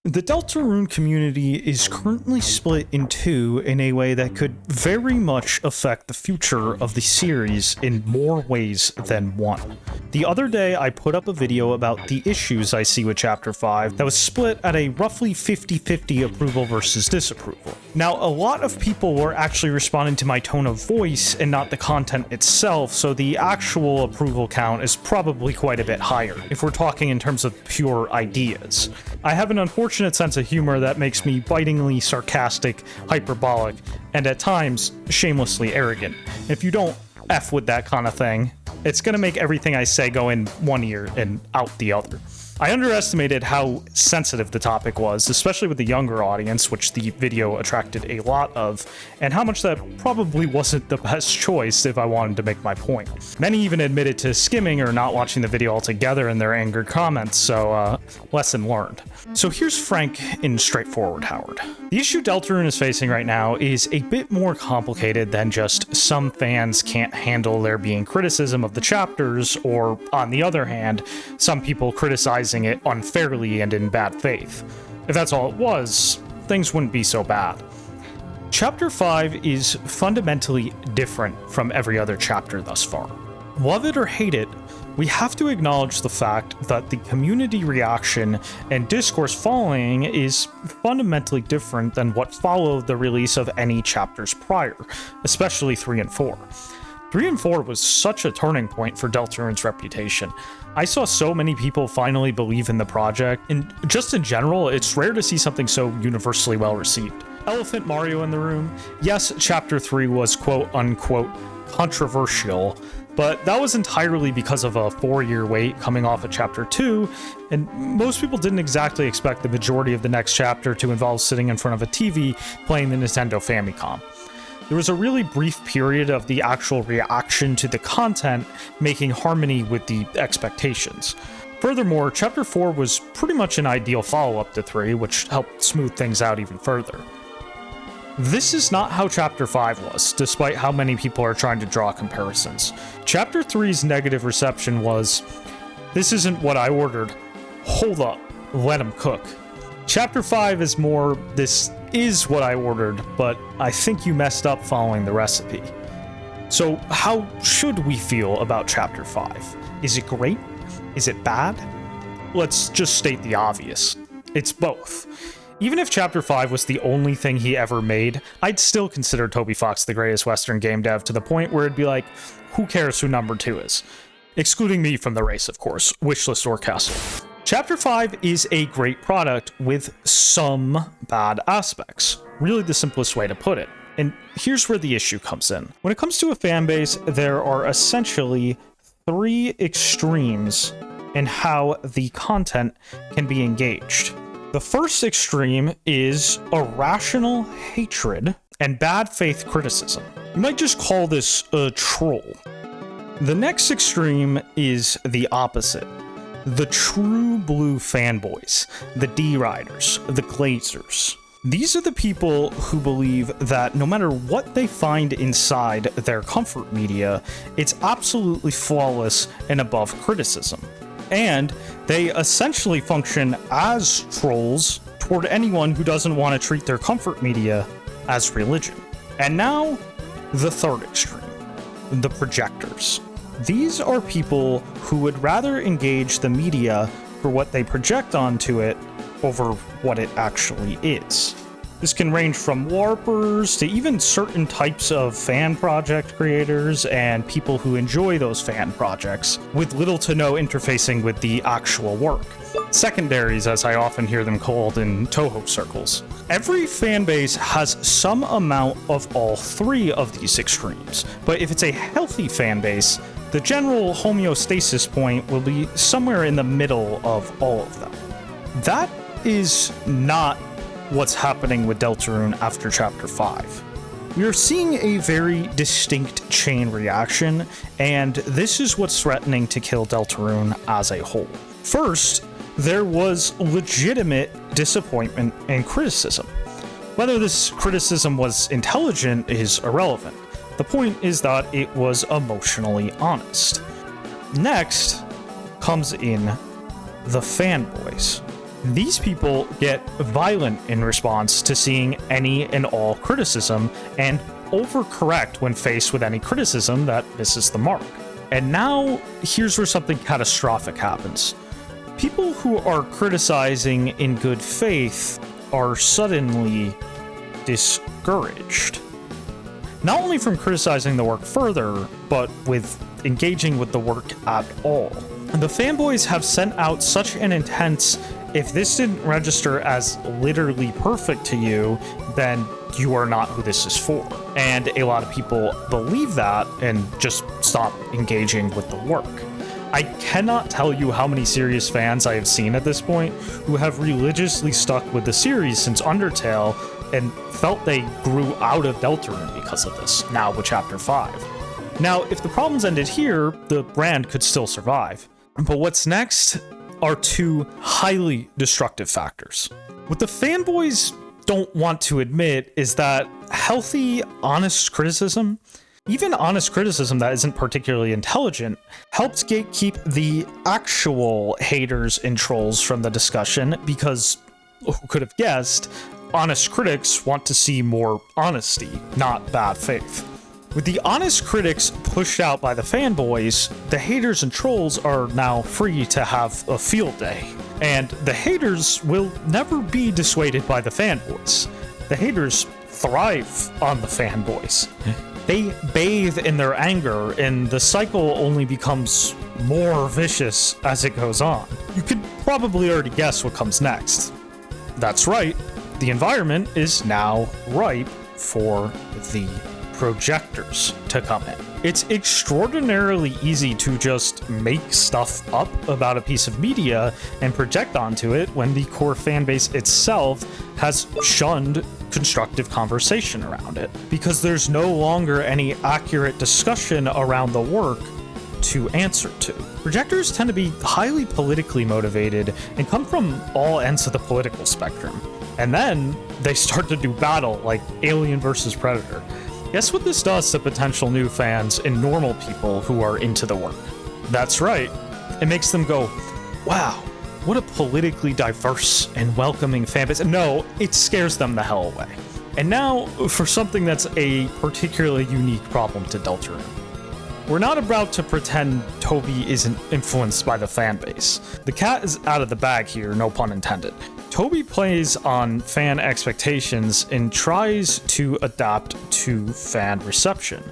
The Deltarune community is currently split in two in a way that could very much affect the future of the series in more ways than one. The other day, I put up a video about the issues I see with Chapter 5 that was split at a roughly 50-50 approval versus disapproval. Now, a lot of people were actually responding to my tone of voice and not the content itself, so the actual approval count is probably quite a bit higher, if we're talking in terms of pure ideas. I have an unfortunate sense of humor that makes me bitingly sarcastic, hyperbolic, and at times shamelessly arrogant. If you don't F with that kind of thing, it's gonna make everything I say go in one ear and out the other. I underestimated how sensitive the topic was, especially with the younger audience, which the video attracted a lot of, and how much that probably wasn't the best choice if I wanted to make my point. Many even admitted to skimming or not watching the video altogether in their angered comments, so lesson learned. So here's frank and straightforward, Howard. The issue Deltarune is facing right now is a bit more complicated than just some fans can't handle there being criticism of the chapters, or on the other hand, some people criticizing it unfairly and in bad faith. If that's all it was, things wouldn't be so bad. Chapter 5 is fundamentally different from every other chapter thus far. Love it or hate it, we have to acknowledge the fact that the community reaction and discourse following is fundamentally different than what followed the release of any chapters prior, especially 3 and 4. 3 and 4 was such a turning point for Deltarune's reputation. I saw so many people finally believe in the project, and just in general, it's rare to see something so universally well received. Elephant Mario in the room. Yes, Chapter 3 was quote-unquote controversial, but that was entirely because of a 4-year wait coming off of Chapter 2, and most people didn't exactly expect the majority of the next chapter to involve sitting in front of a TV playing the Nintendo Famicom. There was a really brief period of the actual reaction to the content making harmony with the expectations. Furthermore, Chapter 4 was pretty much an ideal follow-up to 3, which helped smooth things out even further. This is not how Chapter 5 was, despite how many people are trying to draw comparisons. Chapter 3's negative reception was, "This isn't what I ordered. Hold up, let him cook." Chapter 5 is more, "This is what I ordered, but I think you messed up following the recipe." So how should we feel about Chapter 5? Is it great? Is it bad? Let's just state the obvious. It's both. Even if Chapter 5 was the only thing he ever made, I'd still consider Toby Fox the greatest Western game dev to the point where it'd be like, who cares who number 2 is? Excluding me from the race, of course, wishlist or castle. Chapter 5 is a great product with some bad aspects. Really the simplest way to put it. And here's where the issue comes in. When it comes to a fan base, there are essentially 3 extremes in how the content can be engaged. The first extreme is irrational hatred and bad faith criticism. You might just call this a troll. The next extreme is the opposite. The true blue fanboys, the D-Riders, the Glazers. These are the people who believe that no matter what they find inside their comfort media, it's absolutely flawless and above criticism. And they essentially function as trolls toward anyone who doesn't want to treat their comfort media as religion. And now, the third extreme, the projectors. These are people who would rather engage the media for what they project onto it over what it actually is. This can range from LARPers to even certain types of fan project creators and people who enjoy those fan projects, with little to no interfacing with the actual work. Secondaries, as I often hear them called in Toho circles. Every fan base has some amount of all 3 of these extremes, but if it's a healthy fan base, the general homeostasis point will be somewhere in the middle of all of them. That is not what's happening with Deltarune after Chapter 5. We are seeing a very distinct chain reaction, and this is what's threatening to kill Deltarune as a whole. First, there was legitimate disappointment and criticism. Whether this criticism was intelligent is irrelevant. The point is that it was emotionally honest. Next comes in the fanboys. These people get violent in response to seeing any and all criticism and overcorrect when faced with any criticism that misses the mark. And now, here's where something catastrophic happens. People who are criticizing in good faith are suddenly discouraged. Not only from criticizing the work further, but with engaging with the work at all. The fanboys have sent out such an intense, if this didn't register as literally perfect to you, then you are not who this is for. And a lot of people believe that and just stop engaging with the work. I cannot tell you how many serious fans I have seen at this point who have religiously stuck with the series since Undertale and felt they grew out of Deltarune because of this, now with Chapter 5. Now, if the problems ended here, the brand could still survive. But what's next are two highly destructive factors. What the fanboys don't want to admit is that healthy, honest criticism, even honest criticism that isn't particularly intelligent, helps gatekeep the actual haters and trolls from the discussion because, who could have guessed, honest critics want to see more honesty, not bad faith. With the honest critics pushed out by the fanboys, the haters and trolls are now free to have a field day. And the haters will never be dissuaded by the fanboys. The haters thrive on the fanboys. They bathe in their anger, and the cycle only becomes more vicious as it goes on. You could probably already guess what comes next. That's right, the environment is now ripe for the projectors to come in. It's extraordinarily easy to just make stuff up about a piece of media and project onto it when the core fanbase itself has shunned constructive conversation around it, because there's no longer any accurate discussion around the work to answer to. Projectors tend to be highly politically motivated and come from all ends of the political spectrum. And then they start to do battle like Alien versus Predator. Guess what this does to potential new fans and normal people who are into the work? That's right, it makes them go, wow, what a politically diverse and welcoming fanbase. No, it scares them the hell away. And now, for something that's a particularly unique problem to Deltarune. We're not about to pretend Toby isn't influenced by the fanbase. The cat is out of the bag here, no pun intended. Toby plays on fan expectations and tries to adapt to fan reception.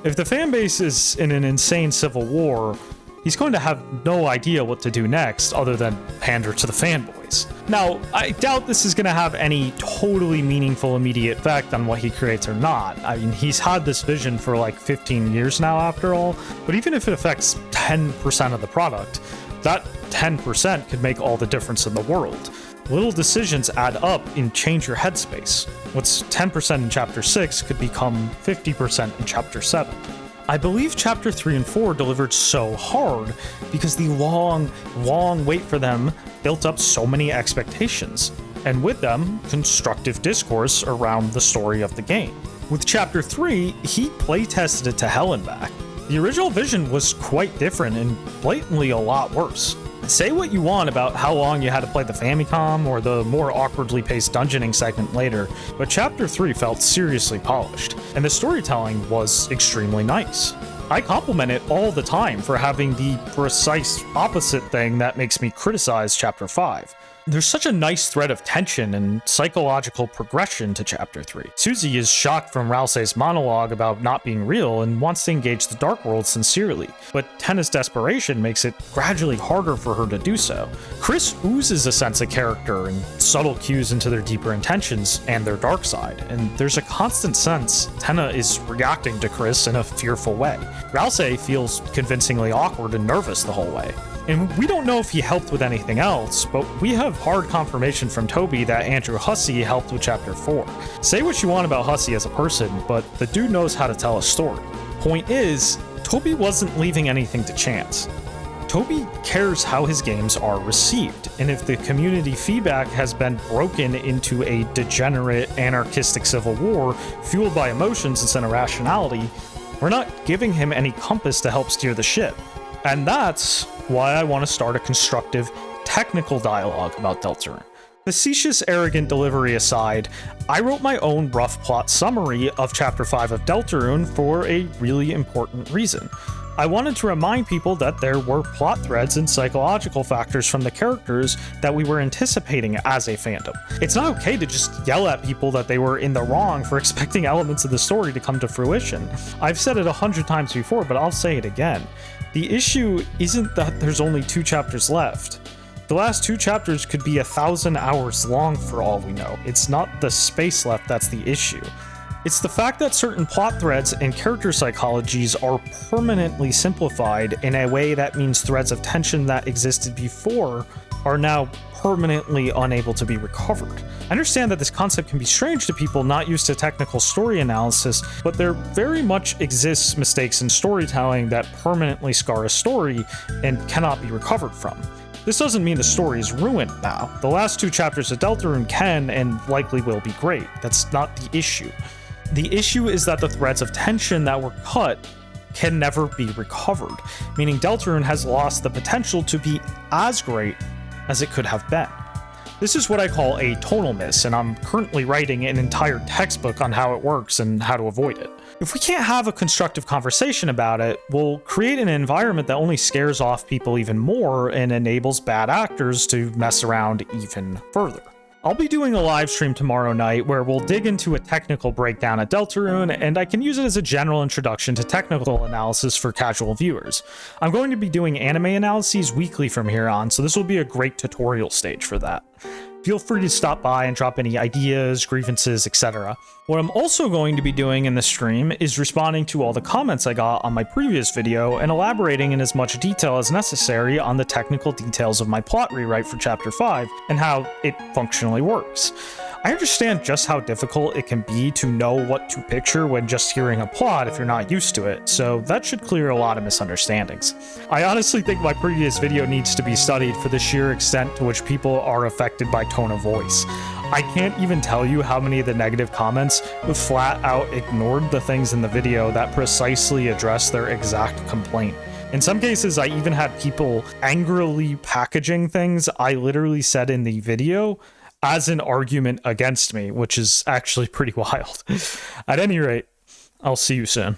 If the fanbase is in an insane civil war, he's going to have no idea what to do next other than pander to the fanboys. Now, I doubt this is going to have any totally meaningful immediate effect on what he creates or not. I mean, he's had this vision for like 15 years now after all, but even if it affects 10% of the product, that 10% could make all the difference in the world. Little decisions add up and change your headspace. What's 10% in Chapter 6 could become 50% in Chapter 7. I believe Chapter 3 and 4 delivered so hard because the long wait for them built up so many expectations, and with them, constructive discourse around the story of the game. With Chapter 3, he playtested it to hell and back. The original vision was quite different and blatantly a lot worse. Say what you want about how long you had to play the Famicom or the more awkwardly paced dungeoning segment later, but Chapter 3 felt seriously polished, and the storytelling was extremely nice. I compliment it all the time for having the precise opposite thing that makes me criticize Chapter 5. There's such a nice thread of tension and psychological progression to Chapter 3. Susie is shocked from Ralsei's monologue about not being real and wants to engage the Dark World sincerely, but Tenna's desperation makes it gradually harder for her to do so. Chris oozes a sense of character and subtle cues into their deeper intentions and their dark side, and there's a constant sense Tenna is reacting to Chris in a fearful way. Ralsei feels convincingly awkward and nervous the whole way. And we don't know if he helped with anything else, but we have hard confirmation from Toby that Andrew Hussey helped with Chapter 4. Say what you want about Hussey as a person, but the dude knows how to tell a story. Point is, Toby wasn't leaving anything to chance. Toby cares how his games are received, and if the community feedback has been broken into a degenerate, anarchistic civil war fueled by emotions instead of rationality, we're not giving him any compass to help steer the ship. And that's why I want to start a constructive technical dialogue about Deltarune. Facetious, arrogant delivery aside, I wrote my own rough plot summary of Chapter 5 of Deltarune for a really important reason. I wanted to remind people that there were plot threads and psychological factors from the characters that we were anticipating as a fandom. It's not okay to just yell at people that they were in the wrong for expecting elements of the story to come to fruition. I've said it 100 times before, but I'll say it again. The issue isn't that there's only 2 chapters left. The last 2 chapters could be 1,000 hours long for all we know. It's not the space left that's the issue. It's the fact that certain plot threads and character psychologies are permanently simplified in a way that means threads of tension that existed before are now permanently unable to be recovered. I understand that this concept can be strange to people not used to technical story analysis, but there very much exists mistakes in storytelling that permanently scar a story and cannot be recovered from. This doesn't mean the story is ruined now. The last 2 chapters of Deltarune can and likely will be great. That's not the issue. The issue is that the threads of tension that were cut can never be recovered, meaning Deltarune has lost the potential to be as great as it could have been. This is what I call a tonal miss, and I'm currently writing an entire textbook on how it works and how to avoid it. If we can't have a constructive conversation about it, we'll create an environment that only scares off people even more and enables bad actors to mess around even further. I'll be doing a live stream tomorrow night where we'll dig into a technical breakdown at Deltarune, and I can use it as a general introduction to technical analysis for casual viewers. I'm going to be doing anime analyses weekly from here on, so this will be a great tutorial stage for that. Feel free to stop by and drop any ideas, grievances, etc. What I'm also going to be doing in the stream is responding to all the comments I got on my previous video and elaborating in as much detail as necessary on the technical details of my plot rewrite for Chapter 5 and how it functionally works. I understand just how difficult it can be to know what to picture when just hearing a plot if you're not used to it, so that should clear a lot of misunderstandings. I honestly think my previous video needs to be studied for the sheer extent to which people are affected by tone of voice. I can't even tell you how many of the negative comments flat out ignored the things in the video that precisely address their exact complaint. In some cases, I even had people angrily packaging things I literally said in the video as an argument against me, which is actually pretty wild. At any rate, I'll see you soon.